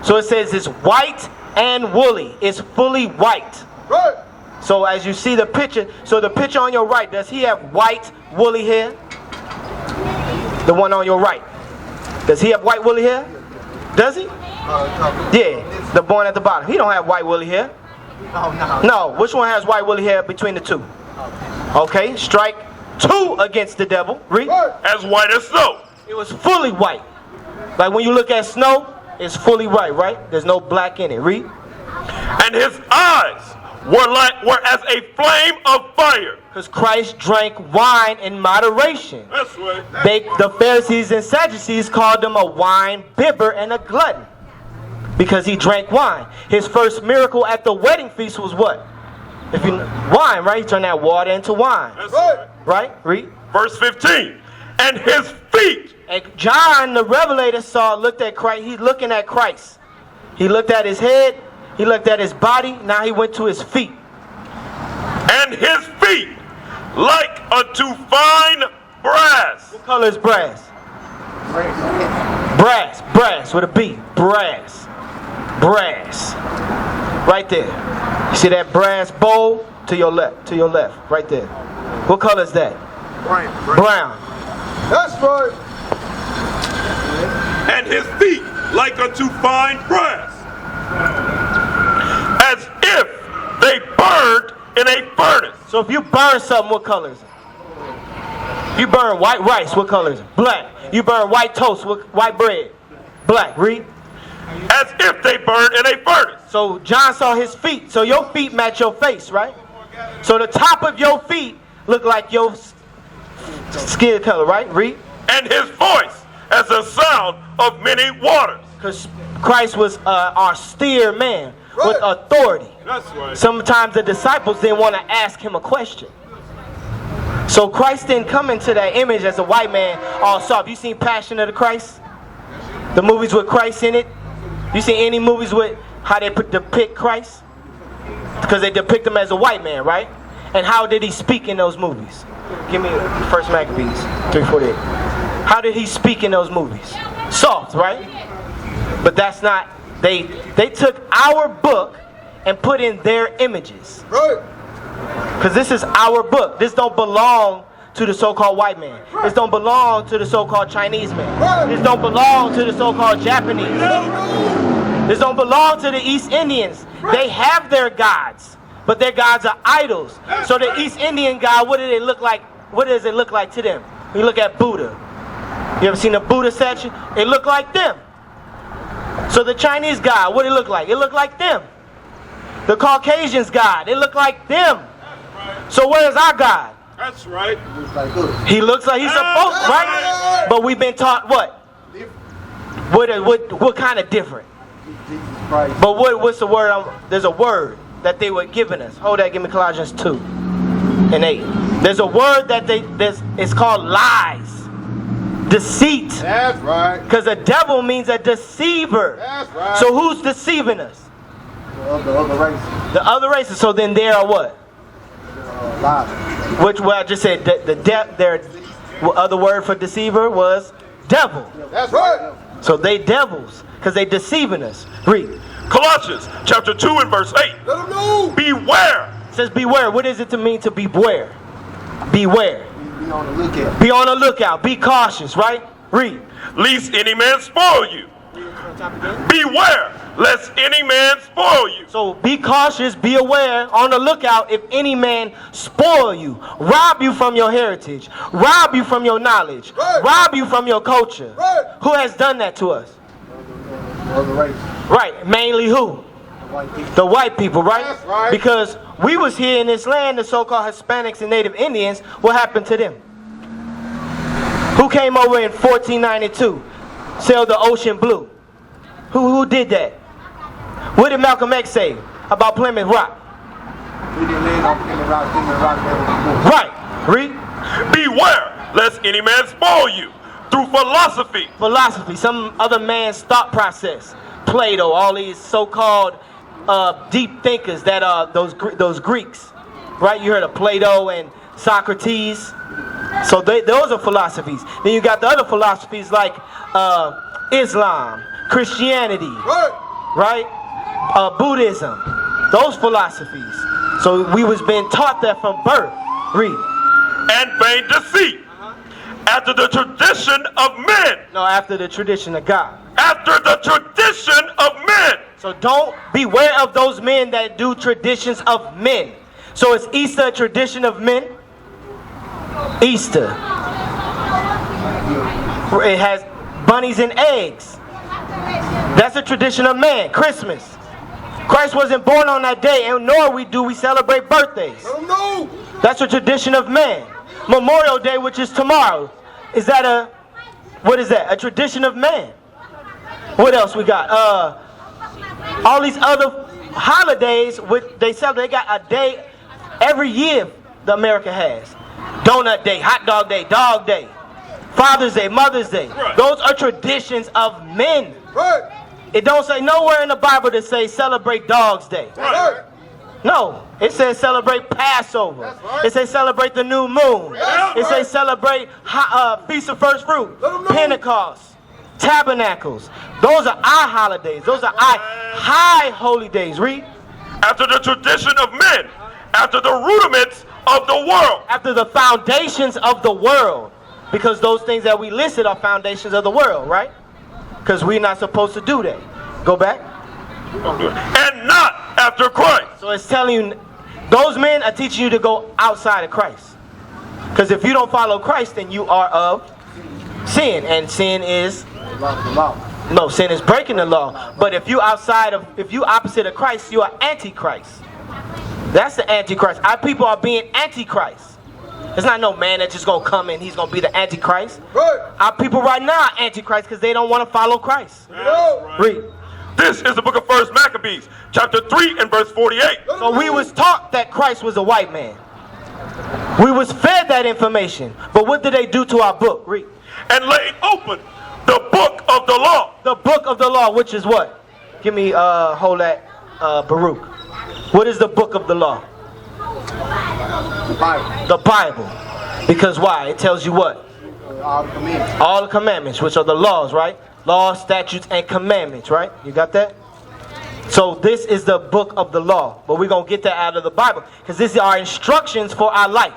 So it says it's white and woolly. It's fully white. Right. So as you see the picture, so the picture on your right, does he have white woolly hair? The one on your right. Does he have white woolly hair? Does he? Yeah, the one at the bottom. He don't have white woolly hair. No, which one has white woolly hair between the two? Okay, strike 2 against the devil. Read. As white as snow. It was fully white. Like when you look at snow, it's fully white, right? There's no black in it. Read. And his eyes were as a flame of fire. Because Christ drank wine in moderation. That's right. The Pharisees and Sadducees called him a wine bibber and a glutton. Because he drank wine. His first miracle at the wedding feast was what? Wine, right? He turned that water into wine. That's right. Right? Read. Verse 15. And his feet. And John the Revelator looked at Christ. He's looking at Christ. He looked at his head. He looked at his body. Now he went to his feet. And his feet like unto fine brass. What color is brass? Brass. Brass with a B. Brass. Brass. Right there. You see that brass bowl? To your left. To your left. Right there. What color is that? Brown. That's right. And his feet like unto fine brass, as if they burned in a furnace. So if you burn something, what color is it? You burn white rice, what color is it? Black. You burn white toast, white bread. Black. Read. As if they burned in a furnace. So John saw his feet. So your feet match your face, right? So the top of your feet look like your skin color, right? Read. And his voice as the sound of many waters. Because Christ was an austere man with authority. That's right. Sometimes the disciples didn't want to ask him a question. So Christ didn't come into that image as a white man all soft. You seen Passion of the Christ? The movies with Christ in it? You seen any movies with how they depict Christ? Because they depict him as a white man, right? And how did he speak in those movies? Give me First Maccabees 3:48. How did he speak in those movies? Soft, right? But that's not. They took our book and put in their images. Right. Because this is our book. This don't belong to the so-called white man. This don't belong to the so-called Chinese man. This don't belong to the so-called Japanese. This don't belong to the East Indians. They have their gods, but their gods are idols. So the East Indian god, what do they look like? What does it look like to them? You look at Buddha. You ever seen a Buddha statue? It look like them. So the Chinese god, what it look like? It look like them. The Caucasians god, it look like them. So where's our God? That's right. He looks like he's supposed to, right? But we've been taught what? What kind of different? But what's the word? There's a word that they were giving us. Hold that, give me Colossians 2:8. There's a word that it's called lies. Deceit. That's right. Because the devil means a deceiver. That's right. So who's deceiving us? The other races. The other races. So then they are what? Lies. Which I just said their other word for deceiver was devil. That's right. So they devils because they deceiving us. Read. Colossians chapter 2 and verse 8. Let them know. Beware. It says beware. What is it to mean to beware? Beware. Be on the lookout. Be on the lookout. Be cautious, right? Read. Lest any man spoil you. Beware, lest any man spoil you. So be cautious, be aware, on the lookout if any man spoil you, rob you from your heritage, rob you from your knowledge, rob you from your culture. Who has done that to us? Other races. Right, mainly who? The white people, right? That's right. Because we was here in this land, the so-called Hispanics and Native Indians, what happened to them? Who came over in 1492, sailed the ocean blue? Who did that? What did Malcolm X say about Plymouth Rock? We didn't land on Plymouth Rock. Right. Read. Beware, lest any man spoil you through philosophy. Philosophy, some other man's thought process. Plato, all these so-called deep thinkers that are those Greeks. Right? You heard of Plato and Socrates. So those are philosophies. Then you got the other philosophies like Islam, Christianity, right? Buddhism, those philosophies. So we was being taught that from birth. Read. And vain deceit, after the tradition of men. No, after the tradition of God. After the tradition of men. So don't beware of those men that do traditions of men. So is Easter a tradition of men? Easter. It has bunnies and eggs. That's a tradition of man. Christmas. Christ wasn't born on that day, and nor do we celebrate birthdays. That's a tradition of man. Memorial Day, which is tomorrow, is that what is that? A tradition of man. What else we got? All these other holidays, they celebrate. They got a day every year that America has. Donut Day, Hot Dog Day, Dog Day, Father's Day, Mother's Day. Right. Those are traditions of men. Right. It don't say nowhere in the Bible to say celebrate Dog's Day. Right. No, it says celebrate Passover. Right. It says celebrate the new moon. That's It right. says celebrate Feast of First Fruit, Let 'em know. Pentecost, Tabernacles. Those are our holidays. Those are our high holy days. Read. After the tradition of men. After the rudiments of the world. After the foundations of the world. Because those things that we listed are foundations of the world, right? Because we're not supposed to do that. Go back. And not after Christ. So it's telling you, those men are teaching you to go outside of Christ. Because if you don't follow Christ, then you are of sin. And sin is, no, sin is breaking the law. But if you opposite of Christ, you are antichrist. That's the antichrist. Our people are being antichrist. It's not no man that's just going to come and he's going to be the antichrist. Right. Our people right now are antichrist because they don't want to follow Christ. Read. This is the book of 1 Maccabees, chapter 3 and verse 48. So we was taught that Christ was a white man. We was fed that information. But what did they do to our book? Read. And laid open the book of the law. The book of the law, which is what? Give me, hold that, Baruch. What is the book of the law? The Bible. The Bible. Because why? It tells you what? All the commandments. All the commandments, which are the laws, right? Laws, statutes, and commandments, right? You got that? So this is the book of the law. But we're going to get that out of the Bible. Because this is our instructions for our life.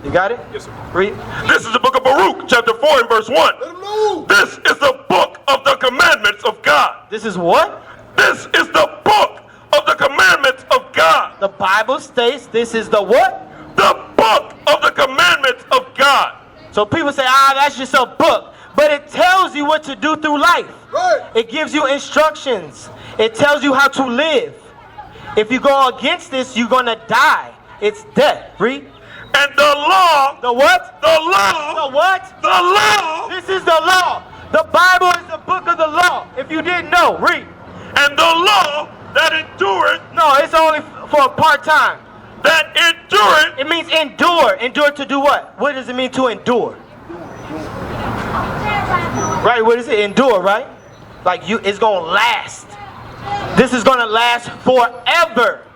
You got it? Yes, sir. Read. This is the book of Baruch, chapter 4 and verse 1. This is the book of the commandments of God. This is what? This is the book of the commandments of God. The Bible states this is the what? The book of the commandments of God. So people say, that's just a book. But it tells you what to do through life. Right. It gives you instructions. It tells you how to live. If you go against this, you're going to die. It's death. Read. And the law. The what? The law. The what? The law. This is the law. The Bible is the book of the law. If you didn't know, read. And the law that endureth. No, it's only for a part-time. That endureth. It means endure. Endure to do what? What does it mean to endure? Right, what is it? Endure, right? Like it's going to last. This is going to last forever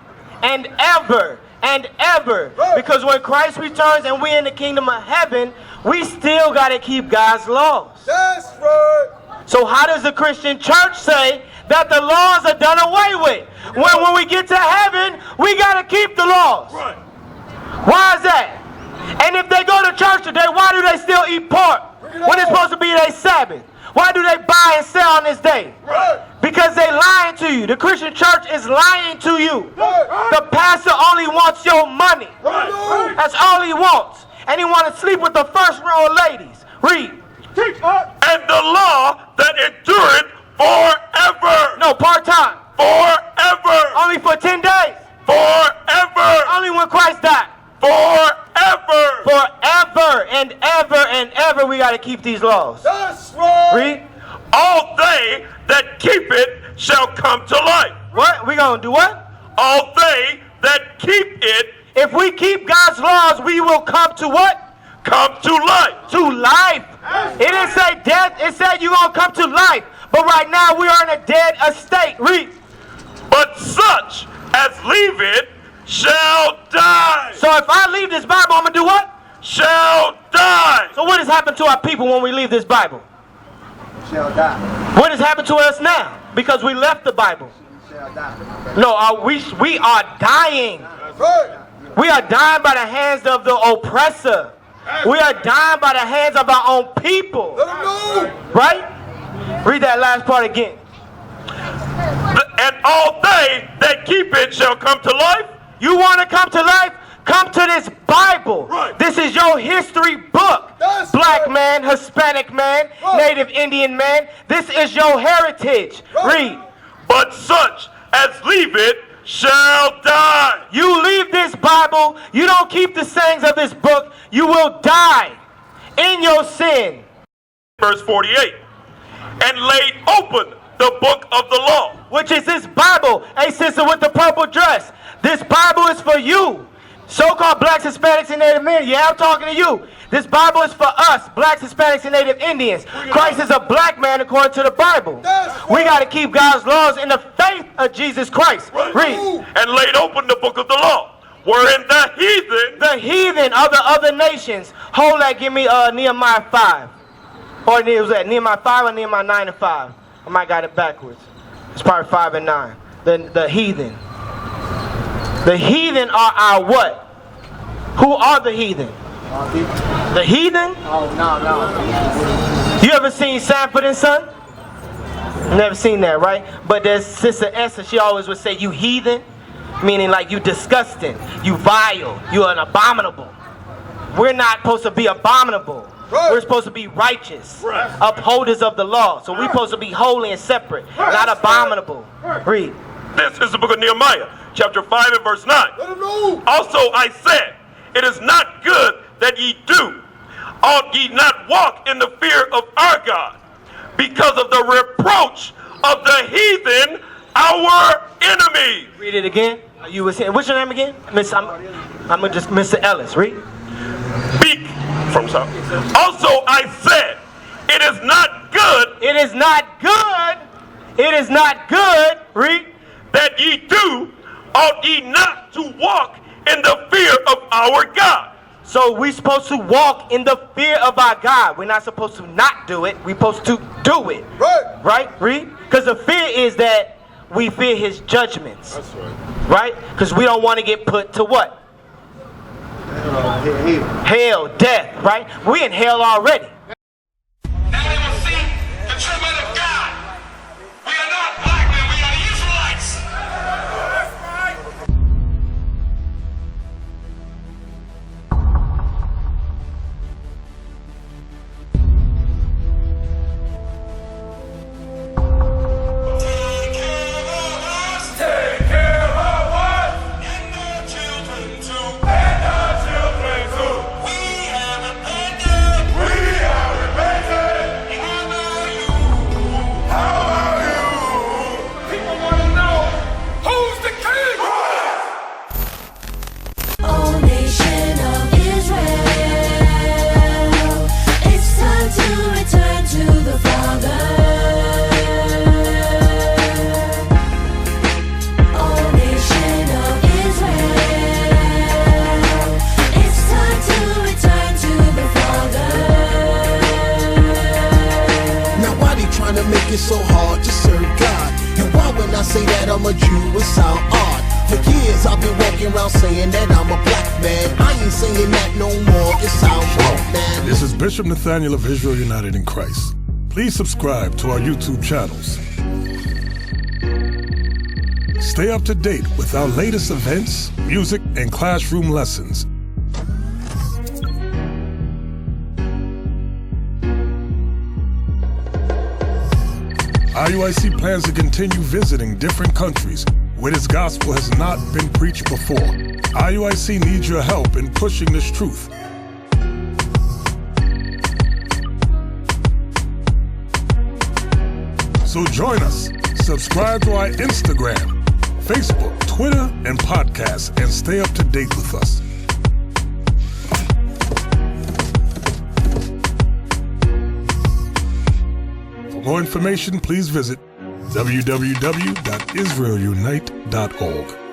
and ever and ever. Because when Christ returns and we're in the kingdom of heaven, we still got to keep God's laws. That's right. So how does the Christian church say that the laws are done away with? When we get to heaven, we got to keep the laws. Right. Why is that? And if they go to church today, why do they still eat pork when it's supposed to be their Sabbath? Why do they buy and sell on this day? Right. Because they lying to you. The Christian church is lying to you. Right. The pastor only wants your money. Right. That's all he wants. And he want to sleep with the first row of ladies. Read. And the law that endureth forever. No, part-time. Forever. Only for 10 days. Forever. Only when Christ died. Forever. Forever and ever and ever we got to keep these laws. That's right. Read. All they that keep it shall come to life. What? We going to do what? All they that keep it. If we keep God's laws, we will come to what? Come to life. To life. It didn't say death. It said you're going to come to life. But right now we are in a dead estate. Read. But such as leave it shall die. So if I leave this Bible, I'm going to do what? Shall die. So what has happened to our people when we leave this Bible? Shall die. What has happened to us now? because we left the Bible. No, we are dying. We are dying by the hands of the oppressor. We are dying by the hands of our own people. Right? Read that last part again. And all they that keep it shall come to life. You want to come to life? Come to this Bible. Right. This is your history book. That's Black right. man, Hispanic man, Right. Native Indian man. This is your heritage. Right. Read. But such as leave it shall die. You leave this Bible, you don't keep the sayings of this book, you will die in your sin. Verse 48. And laid open the book of the law. Which is this Bible. Hey, sister with the purple dress. This Bible is for you. So-called blacks, Hispanics, and Native Americans. Yeah, I'm talking to you. This Bible is for us, blacks, Hispanics, and Native Indians. Christ is a black man according to the Bible. We got to keep God's laws in the faith of Jesus Christ. Read. And laid open the book of the law, wherein The heathen of the other nations. Hold that, give me Nehemiah 5. Or was that Nehemiah 5 or Nehemiah 9 and 5? I might got it backwards. It's probably 5 and 9. The heathen. The heathen are our what? Who are the heathen? The heathen? Oh, no. You ever seen Sanford and Son? Never seen that, right? But there's Sister Esther, she always would say, you heathen, meaning like you disgusting, you vile, you an abominable. We're not supposed to be abominable. Right. We're supposed to be righteous, upholders of the law. So we're supposed to be holy and separate, not abominable. Read. This is the book of Nehemiah, chapter 5 and verse 9. Let him know. Also I said, it is not good that ye do. Ought ye not walk in the fear of our God, because of the reproach of the heathen, our enemies. Read it again. You was saying, what's your name again? I'm gonna just Mr. Ellis. Read. Speak from some. Also I said, it is not good. It is not good. It is not good. Read. That ye do, ought ye not to walk in the fear of our God. So we're supposed to walk in the fear of our God. We're not supposed to not do it. We're supposed to do it. Right. Right? Read. Because the fear is that we fear his judgments. That's right. Right? Because we don't want to get put to what? Hell, death. Right? We in hell already. Now they will see the true men of God. We are not black men, we are the Israelites. Take care of us. And our children too. We have repented. How are you? People want to know, who's the king? O nation of Israel, it's time to return to the Father. O nation of Israel, it's time to return to the Father. Now why they trying to make it so hard to serve God? And why when I say that I'm a Jew it sound odd? For years I've been walking around saying that I'm a black man. I ain't saying that no more, it sounds wrong, man. This is Bishop Nathaniel of Israel United in Christ. Please subscribe to our YouTube channels. Stay up to date with our latest events, music, and classroom lessons. IUIC plans to continue visiting different countries where this gospel has not been preached before. IUIC needs your help in pushing this truth. So join us. Subscribe to our Instagram, Facebook, Twitter, and podcasts, and stay up to date with us. For more information, please visit www.israelunite.org.